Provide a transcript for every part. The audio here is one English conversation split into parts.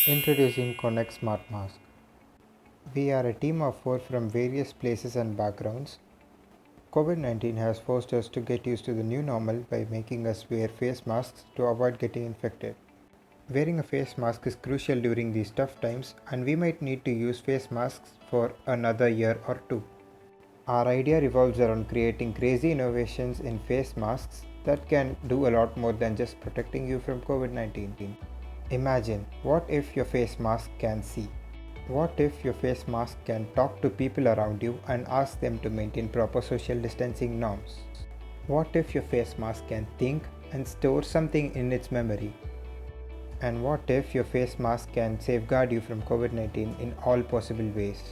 Introducing Konnex Smart Mask. We are a team of 4 from various places and backgrounds. COVID 19 has forced us to get used to the new normal by making us wear face masks to avoid getting infected. Wearing a face mask is crucial during these tough times, and we might need to use face masks for another year or two. Our idea revolves around creating crazy innovations in face masks that can do a lot more than just protecting you from COVID 19. Imagine, what if your face mask can see? What if your face mask can talk to people around you and ask them to maintain proper social distancing norms? What if your face mask can think and store something in its memory? And what if your face mask can safeguard you from COVID 19 in all possible ways?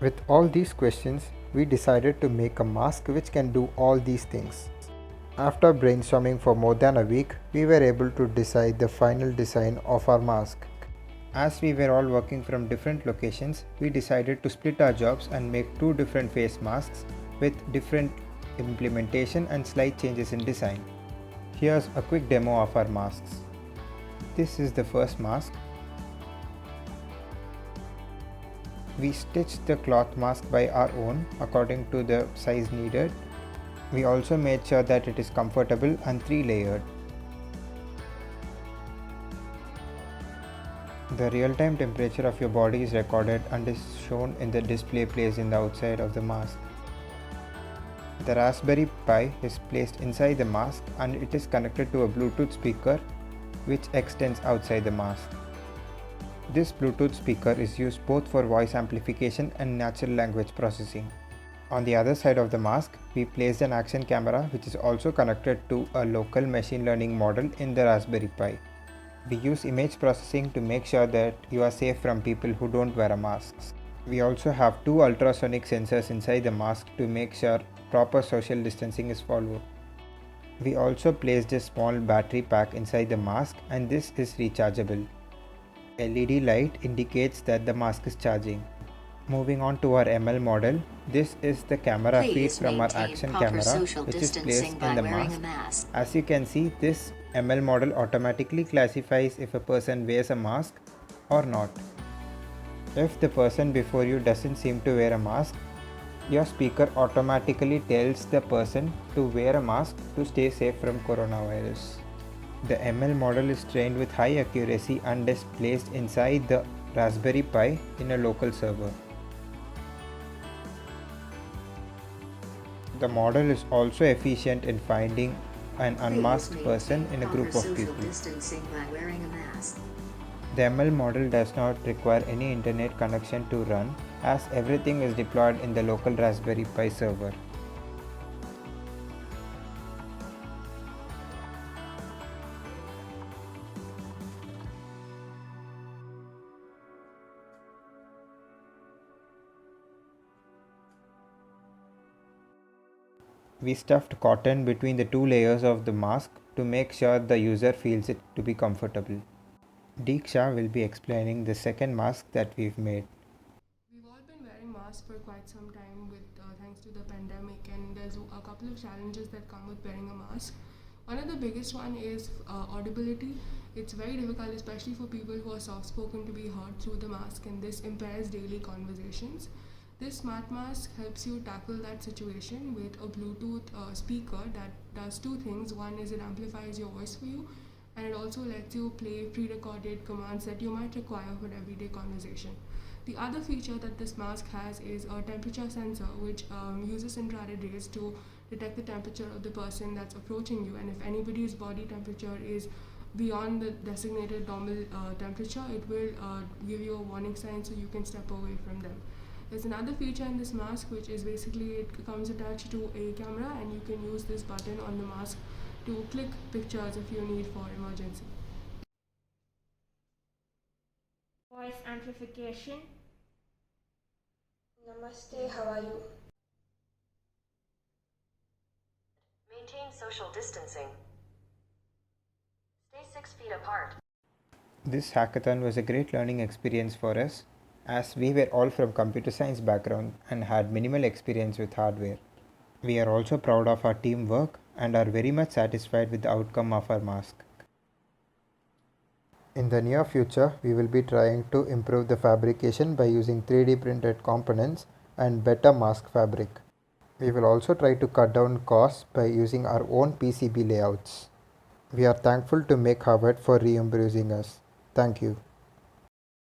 With all these questions, we decided to make a mask which can do all these things. After brainstorming for more than a week, we were able to decide the final design of our mask. As we were all working from different locations, we decided to split our jobs and make two different face masks with different implementation and slight changes in design. Here's a quick demo of our masks. This is the first mask. We stitched the cloth mask by our own according to the size needed. We also made sure that it is comfortable and 3-layered. The real-time temperature of your body is recorded and is shown in the display placed in the outside of the mask. The Raspberry Pi is placed inside the mask and it is connected to a Bluetooth speaker which extends outside the mask. This Bluetooth speaker is used both for voice amplification and natural language processing. On the other side of the mask, we placed an action camera which is also connected to a local machine learning model in the Raspberry Pi. We use image processing to make sure that you are safe from people who don't wear a mask. We also have two ultrasonic sensors inside the mask to make sure proper social distancing is followed. We also placed a small battery pack inside the mask and this is rechargeable. LED light indicates that the mask is charging. Moving on to our ML model, this is the camera feed from our action camera which is placed in the mask. As you can see, this ML model automatically classifies if a person wears a mask or not. If the person before you doesn't seem to wear a mask, your speaker automatically tells the person to wear a mask to stay safe from coronavirus. The ML model is trained with high accuracy and is placed inside the Raspberry Pi in a local server. The model is also efficient in finding an unmasked person in a group of people. The ML model does not require any internet connection to run, as everything is deployed in the local Raspberry Pi server. We stuffed cotton between the two layers of the mask to make sure the user feels it to be comfortable. Deeksha will be explaining the second mask that we've made. We've all been wearing masks for quite some time with thanks to the pandemic, and there's a couple of challenges that come with wearing a mask. One of the biggest one is audibility. It's very difficult, especially for people who are soft-spoken, to be heard through the mask, and this impairs daily conversations. This smart mask helps you tackle that situation with a Bluetooth speaker that does two things. One is it amplifies your voice for you, and it also lets you play pre-recorded commands that you might require for everyday conversation. The other feature that this mask has is a temperature sensor, which uses infrared rays to detect the temperature of the person that's approaching you, and if anybody's body temperature is beyond the designated normal temperature, it will give you a warning sign so you can step away from them. There's another feature in this mask which is basically it comes attached to a camera, and you can use this button on the mask to click pictures if you need for emergency. Voice amplification. Namaste, how are you? Maintain social distancing. Stay 6 feet apart. This hackathon was a great learning experience for us, as we were all from computer science background and had minimal experience with hardware. We are also proud of our teamwork and are very much satisfied with the outcome of our mask. In the near future, we will be trying to improve the fabrication by using 3D printed components and better mask fabric. We will also try to cut down costs by using our own PCB layouts. We are thankful to Make Harvard for reimbursing us. Thank you.